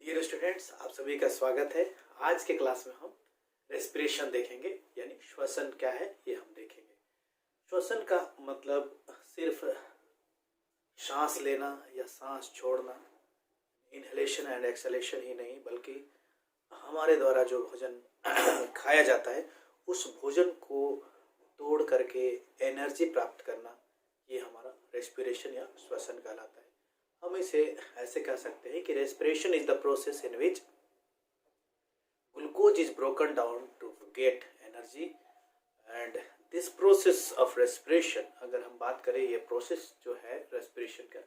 Dear students, आप सभी का स्वागत है। आज के क्लास में हम रेस्पिरेशन देखेंगे, यानी श्वसन क्या है ये हम देखेंगे। श्वसन का मतलब सिर्फ सांस लेना या सांस छोड़ना, इनहेलेशन एंड एक्सहेलेशन ही नहीं, बल्कि हमारे द्वारा जो भोजन खाया जाता है उस भोजन को तोड़ करके एनर्जी प्राप्त करना, ये हमारा रेस्पिरेशन या श्वसन कहलाता है। हम इसे ऐसे कह सकते हैं कि respiration is the process in which glucose is broken down to get energy and this process of respiration, अगर हम बात करें ये प्रोसेस जो है रेस्पिरेशन का,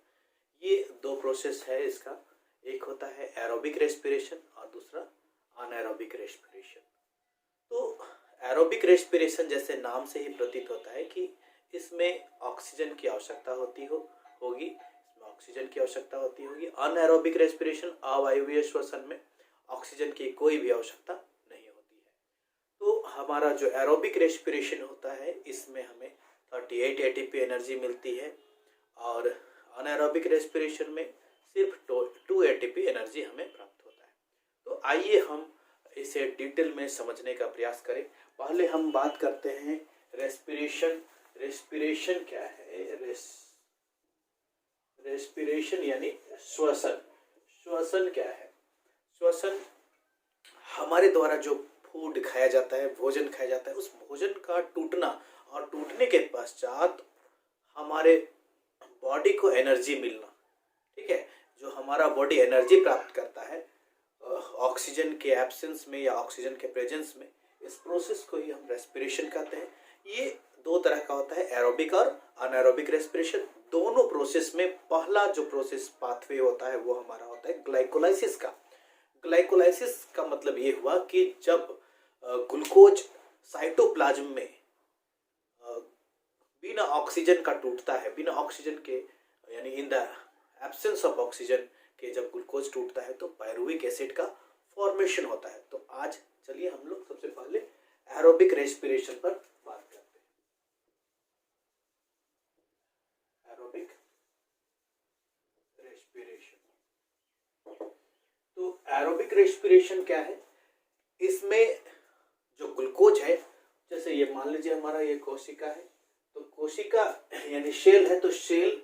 ये दो प्रोसेस है इसका। एक होता है एरोबिक रेस्पिरेशन और दूसरा अनएरोबिक रेस्पिरेशन। तो एरोबिक रेस्पिरेशन जैसे नाम से ही प्रतीत होता है कि इसमें ऑक्सीजन की आवश्यकता होगी, ऑक्सीजन की आवश्यकता होगी। अनएरोबिक रेस्पिरेशन, अवायवीय श्वसन में ऑक्सीजन की कोई भी आवश्यकता नहीं होती है। तो हमारा जो एरोबिक रेस्पिरेशन होता है इसमें हमें 38 एटीपी एनर्जी मिलती है और अनएरोबिक रेस्पिरेशन में सिर्फ 2 एटीपी एनर्जी हमें प्राप्त होता है। तो आइए हम इसे डिटेल में समझने का प्रयास करें। पहले हम बात करते हैं रेस्पिरेशन। रेस्पिरेशन क्या है? रेस्पिरेशन यानी श्वसन। श्वसन क्या है? श्वसन हमारे द्वारा जो फूड खाया जाता है, भोजन खाया जाता है, उस भोजन का टूटना और टूटने के पश्चात हमारे बॉडी को एनर्जी मिलना। ठीक है, जो हमारा बॉडी एनर्जी प्राप्त करता है ऑक्सीजन के एब्सेंस में या ऑक्सीजन के प्रेजेंस में, इस प्रोसेस को ही हम रेस्पिरेशन कहते हैं। ये दो तरह का होता है, एरोबिक और अनएरोबिक रेस्पिरेशन। दोनों प्रोसेस में पहला जो प्रोसेस पाथवे होता है वो हमारा होता है ग्लाइकोलाइसिस का। ग्लाइकोलाइसिस का मतलब ये हुआ कि जब ग्लूकोज साइटोप्लाज्म में बिना ऑक्सीजन का टूटता है, बिना ऑक्सीजन के यानी in the absence of oxygen के जब ग्लूकोज टूटता है तो पायरुविक एसिड का फॉर्मेशन होता है। तो आज चलिए हम लोग सबसे पहले एरोबिक रेस्पिरेशन पर बात करते हैं। Aerobic respiration. तो एरोबिक रेस्पिरेशन क्या है? इसमें जो ग्लूकोज है, जैसे ये मान लीजिए हमारा ये कोशिका है, तो कोशिका यानी शेल है, तो शेल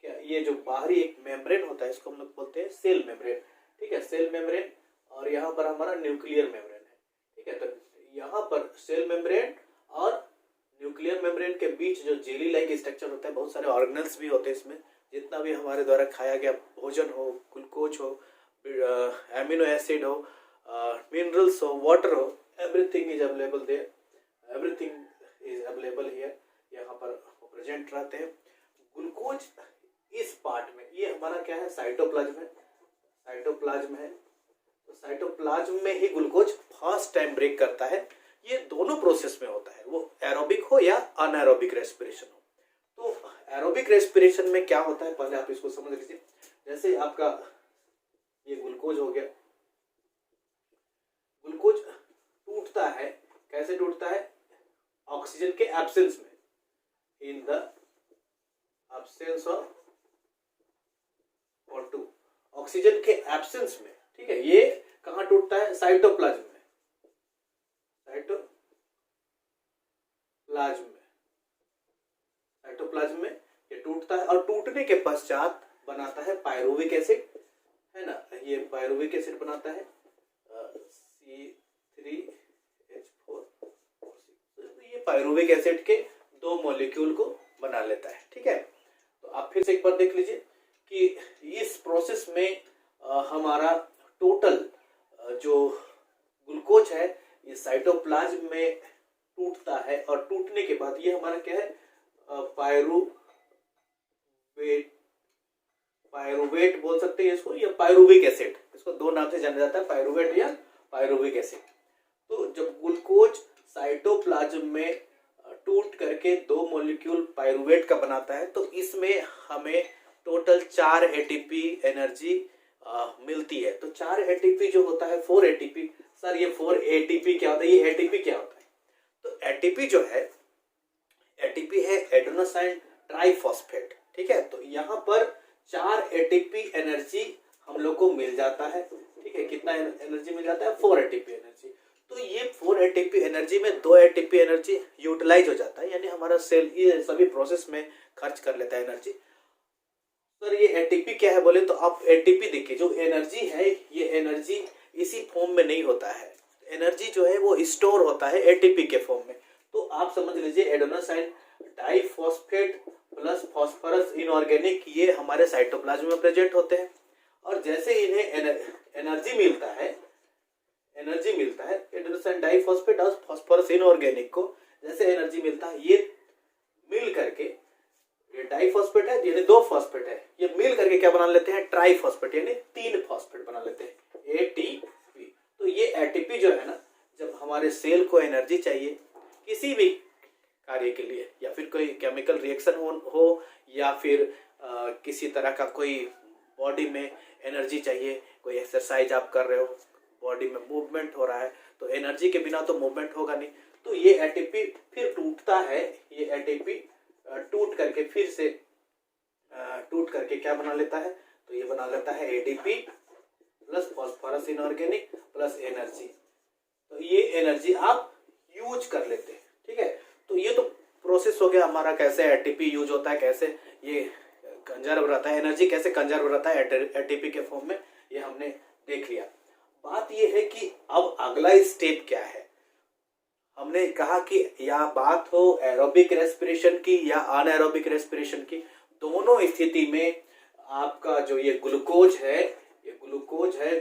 क्या, ये जो बाहरी एक मेम्ब्रेन होता है इसको हम लोग बोलते हैं सेल मेम्ब्रेन। ठीक है, सेल मेम्ब्रेन, और यहाँ पर हमारा न्यूक्लियर मेम्ब्रेन है। ठीक है, तो यहाँ पर सेल मेम्ब्रेन और न्यूक्लियर मेम्ब्रेन के बीच जो जेली लाइक स्ट्रक्चर होता है, बहुत सारे ऑर्गेनल्स भी होते हैं इसमें। जितना भी हमारे द्वारा खाया गया भोजन हो, ग्लूकोज हो, एमिनो एसिड हो, मिनरल्स हो, वाटर हो, everything is available there, everything is available here, यहाँ पर प्रेजेंट रहते हैं। ग्लूकोज इस पार्ट में, ये हमारा क्या है, साइटोप्लाज्म है। साइटोप्लाज्म है, तो साइटोप्लाज्म में ही ग्लूकोज फर्स्ट टाइम ब्रेक करता है। ये दोनों प्रोसेस में होता है, वो एरोबिक हो या अनएरोबिक रेस्पिरेशन हो। तो एरोबिक रेस्पिरेशन में क्या होता है, पहले आप इसको समझ लीजिए। जैसे आपका ये ग्लूकोज हो गया, ग्लूकोज टूटता है, कैसे टूटता है? ऑक्सीजन के एब्सेंस में, in the absence of O2, oxygen के एब्सेंस में। ठीक है, ये कहाँ टूटता है? साइटोप्लाज्म में। साइटोप्लाज्म में ये टूटता है और टूटने के पश्चात बनाता है पायरुविक एसिड, है ना। ये पायरुविक एसिड बनाता है C3H4। ये पायरुविक एसिड के 2 मॉलिक्यूल को बना लेता है। ठीक है, तो आप फिर से एक बार देख लीजिए कि इस प्रोसेस में हमारा टोटल जो ग्लूकोज है ये साइटोप्लाज्म में टूटता है और टूटने के बाद ये हमारा क्या है, पायरुवेट बोल सकते हैं इसको, या पायरुविक एसिड। इसको 2 नाम से जाना जाता है, पायरुवेट या पायरुविक एसिड। तो जब ग्लूकोज साइटोप्लाज्म में टूट करके 2 मॉलिक्यूल पायरुवेट का बनाता है, तो इसमें हमें टोटल 4 एटीपी एनर्जी मिलती है। तो 4 एटीपी जो होता है 4 एटीपी। सर ये 4 एटीपी क्या होता है? ये एटीपी क्या होता है? तो एटीपी जो है, एटीपी है एडेनोसाइन ट्राइफॉस्फेट। ठीक है, तो यहाँ पर 4 एटीपी एनर्जी हम लोग को मिल जाता है। ठीक कितना एनर्जी मिल जाता है, 4 एटीपी एनर्जी। तो ये 4 एटीपी एनर्जी में 2 एटीपी एनर्जी यूटिलाइज हो जाता है, यानी हमारा सेल ये सभी प्रोसेस में खर्च कर लेता है एनर्जी। सर ये एटीपी क्या है बोले तो आप एटीपी देखिए, जो एनर्जी है ये एनर्जी इसी फॉर्म में नहीं होता है, एनर्जी जो है वो स्टोर होता है एटीपी के फॉर्म में। तो आप समझ लीजिए adenosine diphosphate plus phosphorus inorganic ये हमारे साइटोप्लाज्म में प्रेजेंट होते हैं, और जैसे इन्हें एनर्जी मिलता है एडेनोसाइन डाइफॉस्फेट और फास्फोरस इनऑर्गेनिक को जैसे एनर्जी मिलता है, ये मिल करके ये डाइफॉस्फेट है यानी 2 फॉस्फेट है, ये मिल करके क्या बना लेते हैं, ट्राइफॉस्फेट यानी 3 फॉस्फेट बना लेते हैं, एटीपी। तो ये एटीपी जो है ना, जब हमारे सेल को एनर्जी चाहिए किसी भी कार्य के लिए, या फिर कोई केमिकल रिएक्शन हो या फिर किसी तरह का कोई बॉडी में एनर्जी चाहिए, कोई एक्सरसाइज आप कर रहे हो, बॉडी में मूवमेंट हो रहा है, तो एनर्जी के बिना तो मूवमेंट होगा नहीं। तो ये एटीपी फिर टूटता है, ये एटीपी टूट करके फिर से टूट करके क्या बना लेता है, तो ये बना लेता है ATP plus phosphorus inorganic plus energy. तो ये एनर्जी आप यूज कर लेते हैं, ठीक है। तो ये तो प्रोसेस हो गया हमारा, कैसे एटीपी यूज होता है, कैसे ये कंजर्व रहता है, एनर्जी कैसे कंजर्व रहता है एटीपी के फॉर्म में, ये हमने देख लिया। बात ये है कि अब अगला स्टेप क्या है। हमने कहा कि या बात हो एरोबिक रेस्पिरेशन की या अनएरोबिक रेस्पिरेशन की, दोनों स्थिति में आपका जो ये ग्लूकोज है,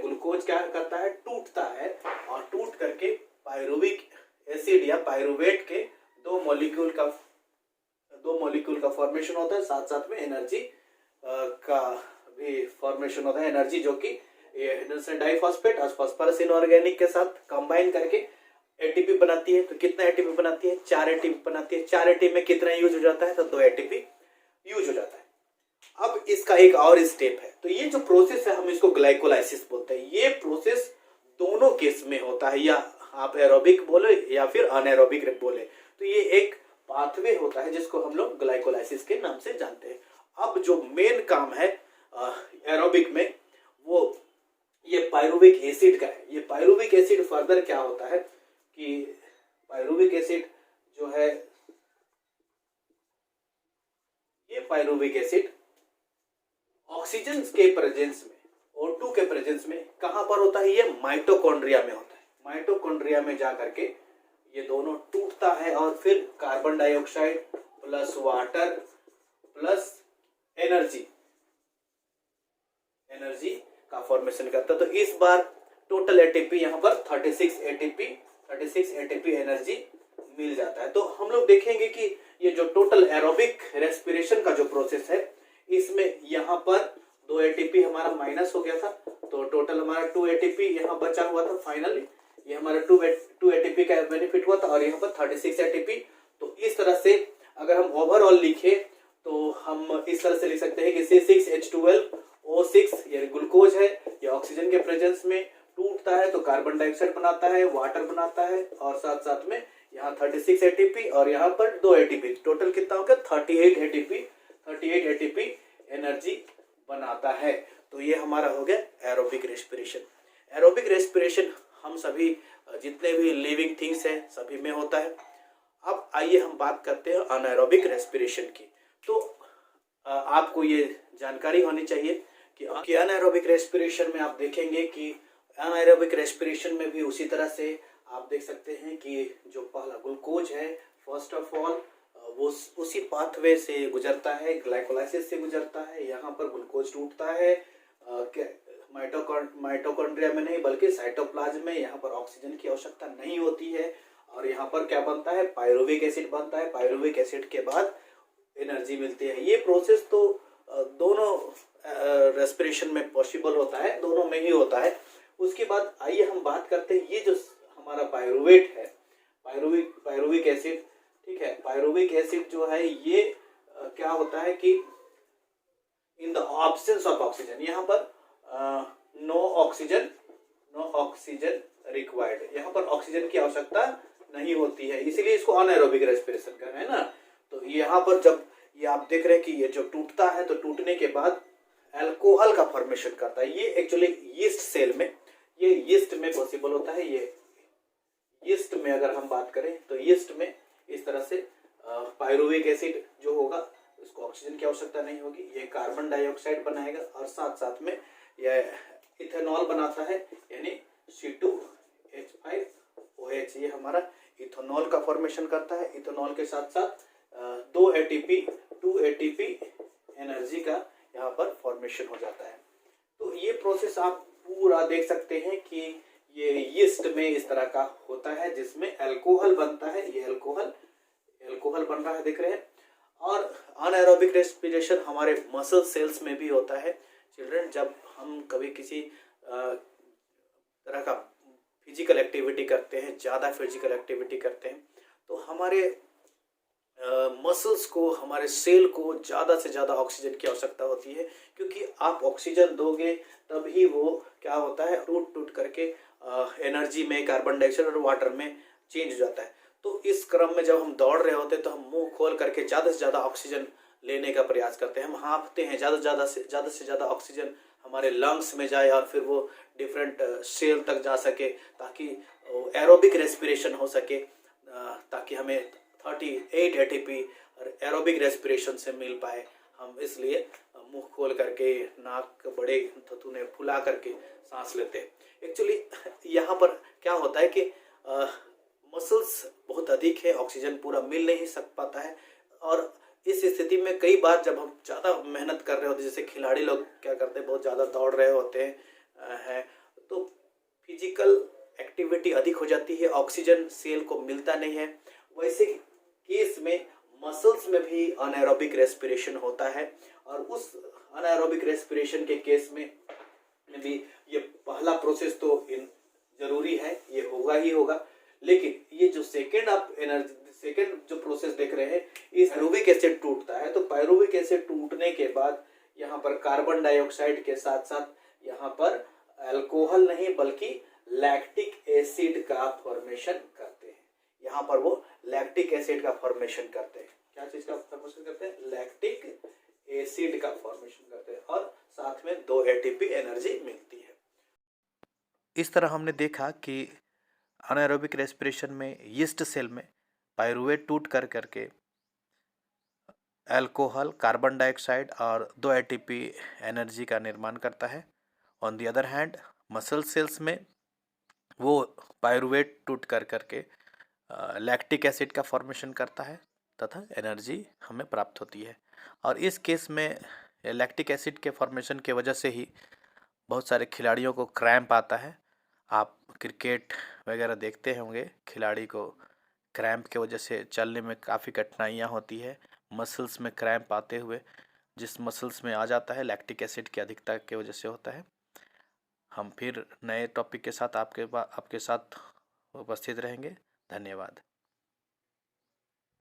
ग्लूकोज क्या करता है, टूटता है, और टूट करके पायरुविक एसिड या पायरुवेट के 2 मॉलिक्यूल का फॉर्मेशन होता है, साथ साथ में एनर्जी का भी फॉर्मेशन होता है, एनर्जी जो कि डाइफॉस्फेट और फास्फोरस इनऑर्गेनिक के साथ कंबाइन करके एटीपी बनाती है। तो कितना एटीपी बनाती है, 4 एटीपी बनाती है। 4 एटीपी में कितना यूज हो जाता है, तो 2 एटीपी यूज हो जाता है। अब इसका एक और स्टेप है, तो ये जो प्रोसेस है हम इसको ग्लाइकोलाइसिस बोलते हैं। ये प्रोसेस दोनों केस में होता है, या आप एरोबिक बोले या फिर अनएरोबिक बोले, तो ये एक पाथवे होता है जिसको हम लोग ग्लाइकोलाइसिस के नाम से जानते हैं। अब जो मेन काम है एरोबिक में, वो ये पायरुविक एसिड का है। ये पायरुविक एसिड फर्दर क्या होता है कि पायरुविक एसिड जो है, ये पायरुविक एसिड ऑक्सीजन के प्रेजेंस में, O2 के प्रेजेंस में कहां पर होता है, ये माइटोकॉन्ड्रिया में होता है। माइटोकॉन्ड्रिया में जा करके ये दोनों टूटता है और फिर carbon dioxide plus water plus energy का फॉर्मेशन करता है। तो इस बार टोटल एटीपी यहाँ पर 36 एटीपी एनर्जी मिल जाता है। तो हम लोग देखेंगे कि ये जो टोटल एरोबिक रेस्पिरेशन का जो प्रोसेस है, इसमें यहाँ पर 2 एटीपी हमारा माइनस हो गया था, तो टोटल हमारा 2 एटीपी यहाँ बचा हुआ था। फाइनली ये हमारा 2 एटीपी का बेनिफिट हुआ था, और यहाँ पर 36 एटीपी। तो इस तरह से अगर हम ओवरऑल लिखे तो हम इस तरह से लिख सकते हैं कि C6H12O6 ये ग्लूकोज है, ये ऑक्सीजन के प्रेजेंस में टूटता है तो कार्बन डाइऑक्साइड बनाता है, वाटर बनाता है, और साथ साथ में यहाँ 36 एटीपी और यहाँ पर 2 एटीपी, टोटल कितना हो गया 38 एटीपी एनर्जी बनाता है। तो ये हमारा हो गया एरोबिक रेस्पिरेशन। एरोबिक रेस्पिरेशन हम सभी जितने भी लिविंग थिंग्स हैं सभी में होता है। अब आइए हम बात करते हैं अनएरोबिक रेस्पिरेशन की। तो आपको ये जानकारी होनी चाहिए कि अनएरोबिक रेस्पिरेशन में आप देखेंगे कि अनएरोबिक रेस्पिरेशन में भी उसी तरह से आप देख सकते हैं कि जो पहला ग्लूकोज है फर्स्ट ऑफ ऑल वो उसी पाथवे से गुजरता है, ग्लाइकोलाइसिस से गुजरता है। यहाँ पर ग्लूकोज टूटता है माइटोकॉन्ड्रिया में नहीं बल्कि साइटोप्लाज्म में। यहाँ पर ऑक्सीजन की आवश्यकता नहीं होती है, और यहाँ पर क्या बनता है, पायरुविक एसिड बनता है। पायरुविक एसिड के बाद एनर्जी मिलती है। ये प्रोसेस तो दोनों रेस्पिरेशन में पॉसिबल होता है, दोनों में ही होता है। उसके बाद आइए हम बात करते हैं ये जो हमारा पायरुवेट है, पायरुविक एसिड, ठीक है। पायरुविक एसिड जो है ये क्या होता है कि in the absence of oxygen, यहाँ पर नो ऑक्सीजन रिक्वायर्ड, यहाँ पर ऑक्सीजन की आवश्यकता नहीं होती है, इसीलिए इसको अनएरोबिक रेस्पिरेशन कर रहे हैं ना। तो यहाँ पर जब ये आप देख रहे हैं कि ये जो टूटता है तो टूटने के बाद अल्कोहल का फॉर्मेशन करता है। ये एक्चुअली यीस्ट सेल में, ये पॉसिबल होता है। ये यीस्ट में अगर हम बात करें तो यीस्ट में इस तरह से पायरुविक एसिड जो होगा उसको ऑक्सीजन की आवश्यकता नहीं होगी, ये कार्बन डाइऑक्साइड बनाएगा और साथ साथ में यह इथेनॉल बनाता है, यानी C2H5OH, ये हमारा इथेनॉल का फॉर्मेशन करता है। इथेनॉल के साथ साथ 2 ATP एनर्जी का यहाँ पर फॉर्मेशन हो जाता है। तो ये प्रोसेस आप पूरा देख सकते हैं कि ये यीस्ट में इस तरह का होता है, जिसमें अल्कोहल बनता है। ये अल्कोहल बन रहा है, देख रहे हैं। और अनएरोबिक रेस्पिरेशन हमारे मसल सेल्स में भी होता है चिल्ड्रन। जब हम कभी किसी तरह का फिजिकल एक्टिविटी करते हैं, ज़्यादा फिजिकल एक्टिविटी करते हैं, तो हमारे मसल्स को, हमारे सेल को ज़्यादा से ज़्यादा ऑक्सीजन की आवश्यकता होती है, क्योंकि आप ऑक्सीजन दोगे तभी वो क्या होता है, टूट करके एनर्जी में, कार्बन डाइऑक्साइड और वाटर में चेंज हो जाता है। तो इस क्रम में जब हम दौड़ रहे होते हैं तो हम मुंह खोल करके ज़्यादा से ज़्यादा ऑक्सीजन लेने का प्रयास करते हैं, हम हाँफते हैं, ज़्यादा से ज़्यादा ऑक्सीजन हमारे लंग्स में जाए और फिर वो डिफरेंट सेल तक जा सके, ताकि एरोबिक रेस्पिरेशन हो सके, ताकि हमें 38 ATP और एरोबिक रेस्पिरेशन से मिल पाए। हम इसलिए मुंह खोल करके, नाक बड़े थुथुने फुला करके सांस लेते हैं। एक्चुअली यहाँ पर क्या होता है कि मसल्स बहुत अधिक है, ऑक्सीजन पूरा मिल नहीं पाता है, और इस स्थिति में कई बार जब हम ज़्यादा मेहनत कर रहे होते हैं, जैसे खिलाड़ी लोग क्या करते हैं, बहुत ज़्यादा दौड़ रहे होते हैं, तो फिजिकल एक्टिविटी अधिक हो जाती है, ऑक्सीजन सेल को मिलता नहीं है। वैसे केस में मसल्स में भी अनएरोबिक रेस्पिरेशन होता है, और उस अनएरोबिक रेस्पिरेशन के केस में भी ये पहला प्रोसेस तो जरूरी है, ये होगा ही होगा। लेकिन ये जो सेकेंड जो प्रोसेस देख रहे हैं, इस पायरुविक एसिड टूटता है। तो पायरुविक एसिड टूटने के बाद यहाँ पर कार्बन डाइऑक्साइड के साथ साथ यहाँ पर अल्कोहल नहीं बल्कि लैक्टिक एसिड का फॉर्मेशन करते हैं। यहाँ पर वो लैक्टिक एसिड का फॉर्मेशन करते हैं। क्या चीज का फॉर्मेशन करते हैं? लैक्टिक एसिड का फॉर्मेशन करते हैं, और साथ में 2 ATP एनर्जी मिलती है। इस तरह हमने देखा कि अनएरोबिक रेस्पिरेशन में यीस्ट सेल में पायरुवेट टूट करके अल्कोहल, कार्बन डाइऑक्साइड और 2 ATP एनर्जी का निर्माण करता है। On the other hand muscle cells में वो पायरुवेट टूट करके लैक्टिक एसिड का फॉर्मेशन करता है तथा एनर्जी हमें प्राप्त होती है। और इस केस में लैक्टिक एसिड के फॉर्मेशन के वजह से ही बहुत सारे खिलाड़ियों को क्रैम्प आता है। आप क्रिकेट वगैरह देखते होंगे, खिलाड़ी को क्रैम्प के वजह से चलने में काफ़ी कठिनाइयाँ होती है। मसल्स में क्रैम्प आते हुए, जिस मसल्स में आ जाता है लैक्टिक एसिड की अधिकता के वजह से होता है। हम फिर नए टॉपिक के साथ आपके साथ उपस्थित रहेंगे। धन्यवाद।